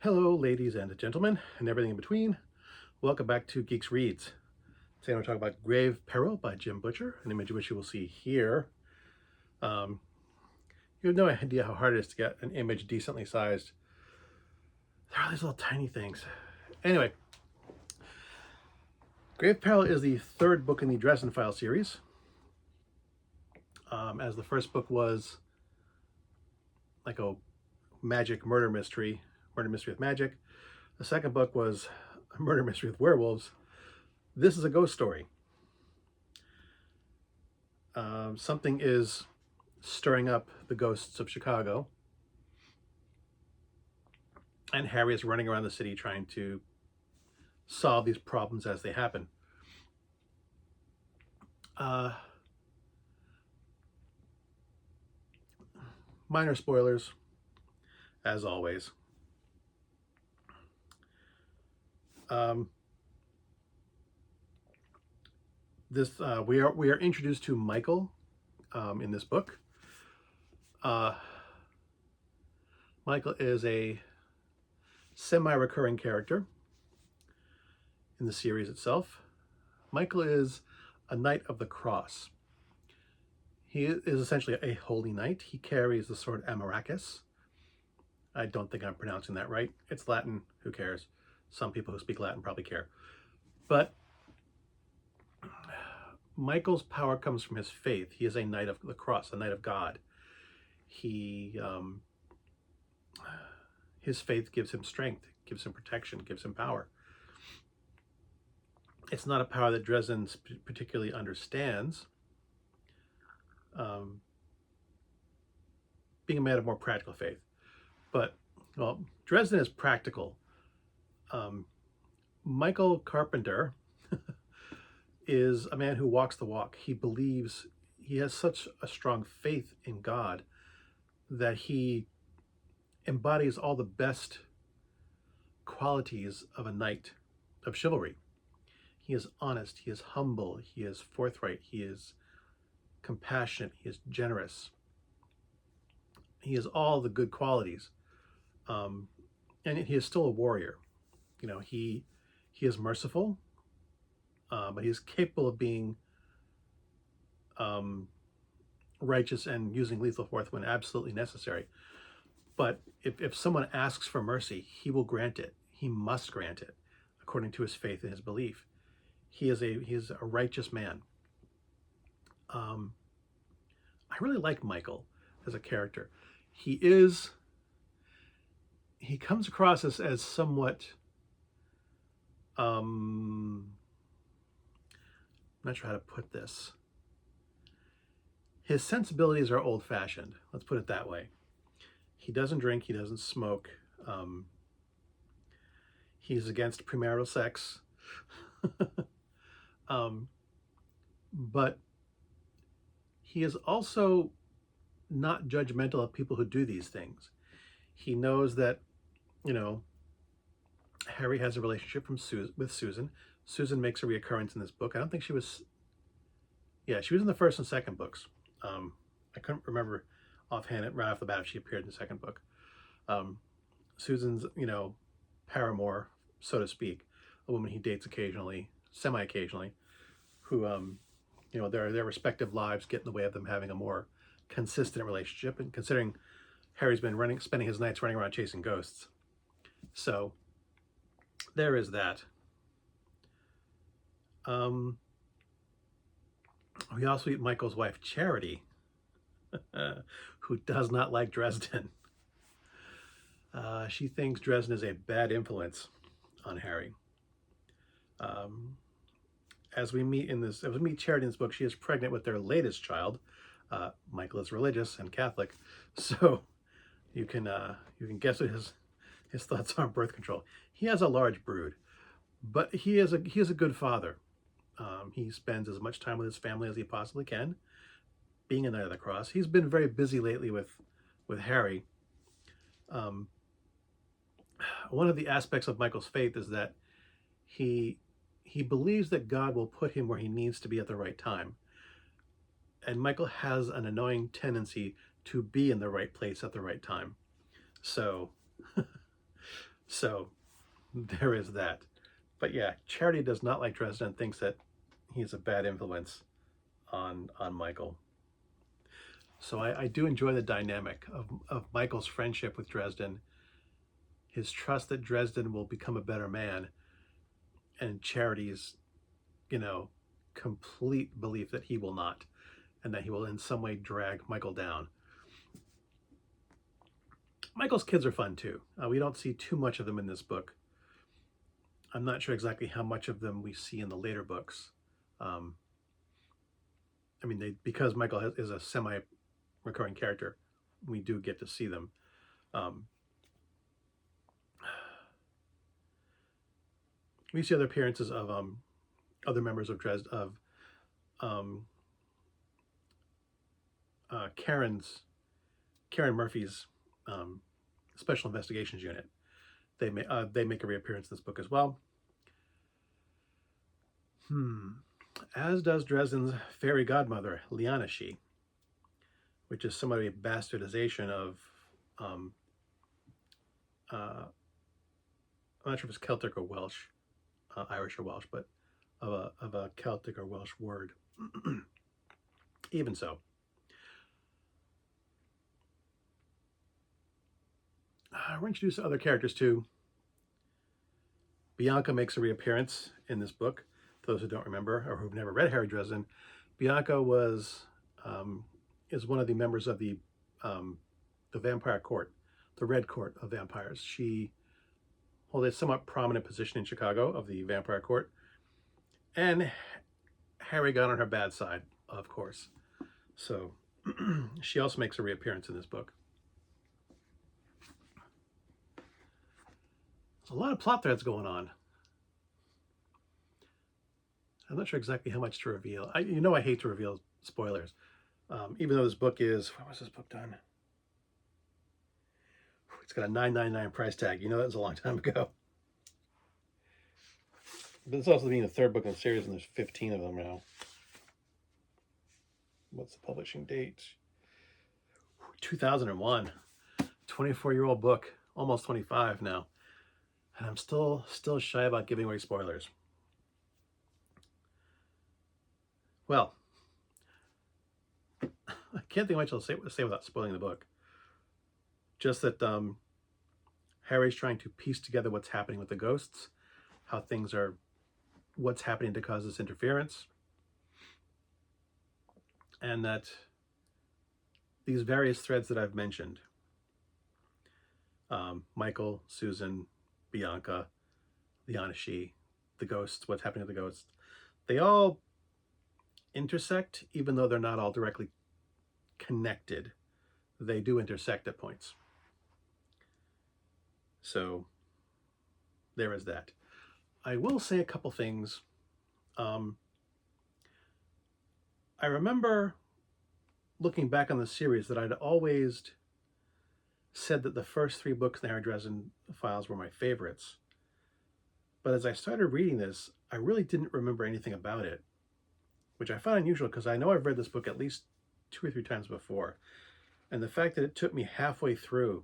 Hello, ladies and gentlemen, and everything in between. Welcome back to GEEXX Reads. Today I'm going to talk about Grave Peril by Jim Butcher, an image which you will see here. You have no idea how hard it is to get an image decently sized. There are all these little tiny things. Anyway, Grave Peril is the third book in the Dresden Files series. As the first book was like a magic murder mystery with magic. The second book was a murder mystery with werewolves. This is a ghost story. Something is stirring up the ghosts of Chicago, and Harry is running around the city trying to solve these problems as they happen. Minor spoilers, as always. We are introduced to Michael in this book. Michael is a semi-recurring character in the series itself. Michael is a Knight of the Cross. He is essentially a holy knight. He carries the sword Amaracus. I don't think I'm pronouncing that right. It's Latin. Who cares? Some people who speak Latin probably care. But Michael's power comes from his faith. He is a Knight of the Cross, a Knight of God. His faith gives him strength, gives him protection, gives him power. It's not a power that Dresden particularly understands. Being a man of more practical faith. But, well, Dresden is practical. Michael Carpenter is a man who walks the walk. He believes, he has such a strong faith in God that he embodies all the best qualities of a knight of chivalry. He is honest, he is humble, he is forthright, he is compassionate, he is generous. He has all the good qualities. And he is still a warrior. You know, he is merciful, but he is capable of being righteous and using lethal force when absolutely necessary. But if someone asks for mercy, he will grant it. He must grant it, according to his faith and his belief. He is a righteous man. I really like Michael as a character. He comes across as somewhat, I'm not sure how to put this. His sensibilities are old-fashioned. Let's put it that way. He doesn't drink. He doesn't smoke. He's against premarital sex. But he is also not judgmental of people who do these things. He knows that, you know, Harry has a relationship with Susan. Susan makes a reoccurrence in this book. I don't think she was... Yeah, she was in the first and second books. I couldn't remember offhand right off the bat if she appeared in the second book. Susan's, you know, paramour, so to speak, a woman he dates occasionally, semi-occasionally, who, you know, their respective lives get in the way of them having a more consistent relationship. And considering Harry's been spending his nights running around chasing ghosts, so there is that. We also meet Michael's wife, Charity, who does not like Dresden. She thinks Dresden is a bad influence on Harry. As we meet Charity in this book, she is pregnant with their latest child. Michael is religious and Catholic, so you can guess what his thoughts are on birth control. He has a large brood, but he is a good father. He spends as much time with his family as he possibly can, being a Knight of the Cross. He's been very busy lately with Harry. One of the aspects of Michael's faith is that he believes that God will put him where he needs to be at the right time. And Michael has an annoying tendency to be in the right place at the right time. So So there is that. But yeah, Charity does not like Dresden and thinks that he's a bad influence on Michael. So I do enjoy the dynamic of Michael's friendship with Dresden, his trust that Dresden will become a better man, and Charity's, you know, complete belief that he will not, and that he will in some way drag Michael down. Michael's kids are fun too. We don't see too much of them in this book. I'm not sure exactly how much of them we see in the later books. Um, I mean, because Michael is a semi-recurring character, we do get to see them. Um, we see other appearances of other members of um, Karen Murphy's Special Investigations Unit. They make a reappearance in this book as well. As does Dresden's fairy godmother, Lianashi, which is somewhat of a bastardization of, I'm not sure if it's Celtic or Welsh, Irish or Welsh, but of a Celtic or Welsh word. Even so. We're introduced to other characters too. Bianca makes a reappearance in this book. For those who don't remember or who've never read Harry Dresden, Bianca is one of the members of the Vampire Court, the Red Court of Vampires. She holds a somewhat prominent position in Chicago of the Vampire Court, and Harry got on her bad side, of course. So she also makes a reappearance in this book. There's a lot of plot threads going on. I'm not sure exactly how much to reveal. I hate to reveal spoilers. Even though this book is, when was this book done? It's got a $9.99 price tag. You know, that was a long time ago. But it's also being the third book in the series, and there's 15 of them now. What's the publishing date? 2001. 24-year-old book, almost 25 now. And I'm still shy about giving away spoilers. Well, I can't think much else to say without spoiling the book. Just that Harry's trying to piece together what's happening with the ghosts, what's happening to cause this interference, and that these various threads that I've mentioned, Michael, Susan, Bianca, Lianashi, the ghosts, what's happening to the ghosts, they all intersect, even though they're not all directly connected. They do intersect at points. So there is that. I will say a couple things. I remember looking back on the series that I'd always said that the first 3 books in the Harry Dresden Files were my favorites. But as I started reading this, I really didn't remember anything about it, which I found unusual because I know I've read this book at least 2 or 3 times before. And the fact that it took me halfway through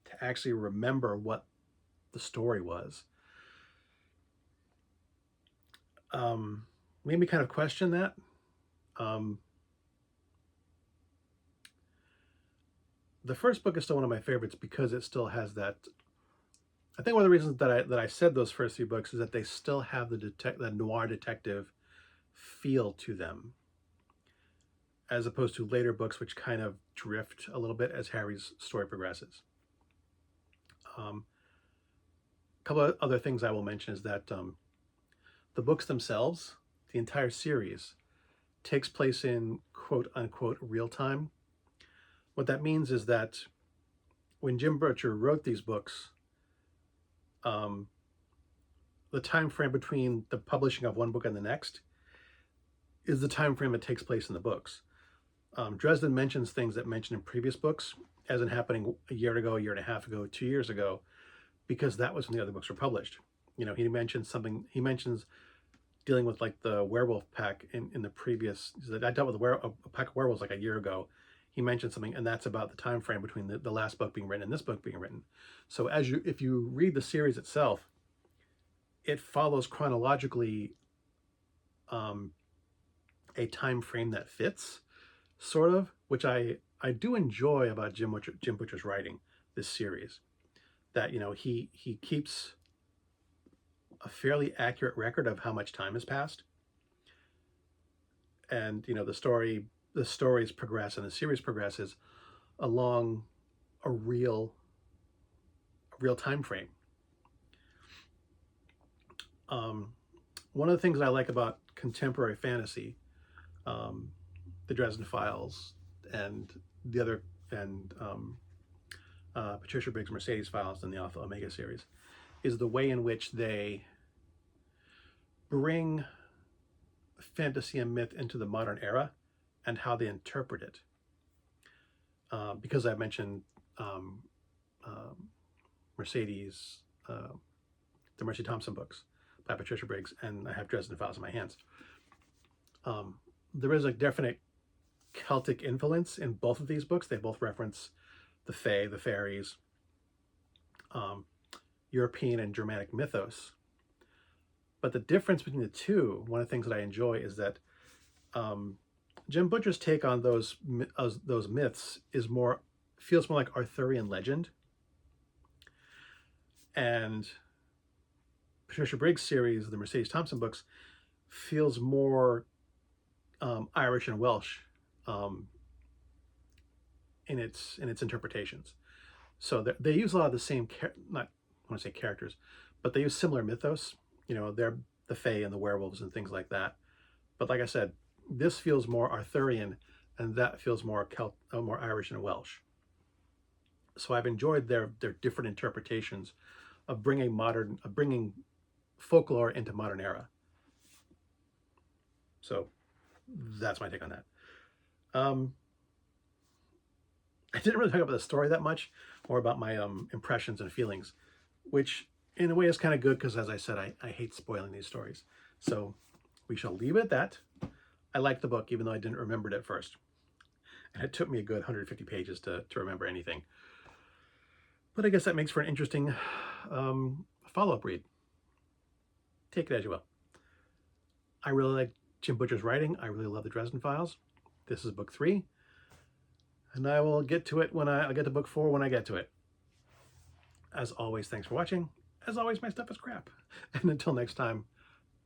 to actually remember what the story was made me kind of question that. The first book is still one of my favorites because it still has that. I think one of the reasons that I said those first 3 books is that they still have the noir detective feel to them, as opposed to later books which kind of drift a little bit as Harry's story progresses. A couple of other things I will mention is that the books themselves, the entire series, takes place in quote-unquote real time. What that means is that when Jim Butcher wrote these books, the time frame between the publishing of one book and the next is the time frame that takes place in the books. Dresden mentions things that mentioned in previous books, as in happening a year ago, a year and a half ago, 2 years ago, because that was when the other books were published. You know, he mentions dealing with like the werewolf pack in the previous. I dealt with a pack of werewolves like a year ago. he mentioned something, and that's about the time frame between the last book being written and this book being written. So if you read the series itself, it follows chronologically a time frame that fits, sort of, which I do enjoy about Jim Butcher's writing this series. That, you know, he keeps a fairly accurate record of how much time has passed, and you know the stories progress and the series progresses along a real time frame. One of the things I like about contemporary fantasy, the Dresden Files and the other and Patricia Briggs Mercedes Files and the Alpha Omega series, is the way in which they bring fantasy and myth into the modern era and how they interpret it. Because I mentioned Mercedes, the Mercy Thompson books by Patricia Briggs, and I have Dresden Files in my hands. There is a definite Celtic influence in both of these books. They both reference the Fae, the fairies, European and Germanic mythos. But the difference between the two, one of the things that I enjoy, is that Jim Butcher's take on those myths feels more like Arthurian legend, and Patricia Briggs' series, the Mercedes Thompson books, feels more Irish and Welsh in its interpretations. So they use a lot of the same not I want to say characters, but they use similar mythos. You know, they're the Fae and the werewolves and things like that. But like I said, this feels more Arthurian, and that feels more more Irish and Welsh. So I've enjoyed their different interpretations of bringing folklore into modern era. So that's my take on that. I didn't really talk about the story that much, more about my impressions and feelings, which in a way is kind of good because, as I said, I hate spoiling these stories. So we shall leave it at that. I liked the book, even though I didn't remember it at first. And it took me a good 150 pages to remember anything. But I guess that makes for an interesting follow-up read. Take it as you will. I really like Jim Butcher's writing. I really love the Dresden Files. This is book 3. And I will get to it I'll get to book 4 when I get to it. As always, thanks for watching. As always, my stuff is crap. And until next time,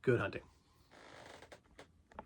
good hunting.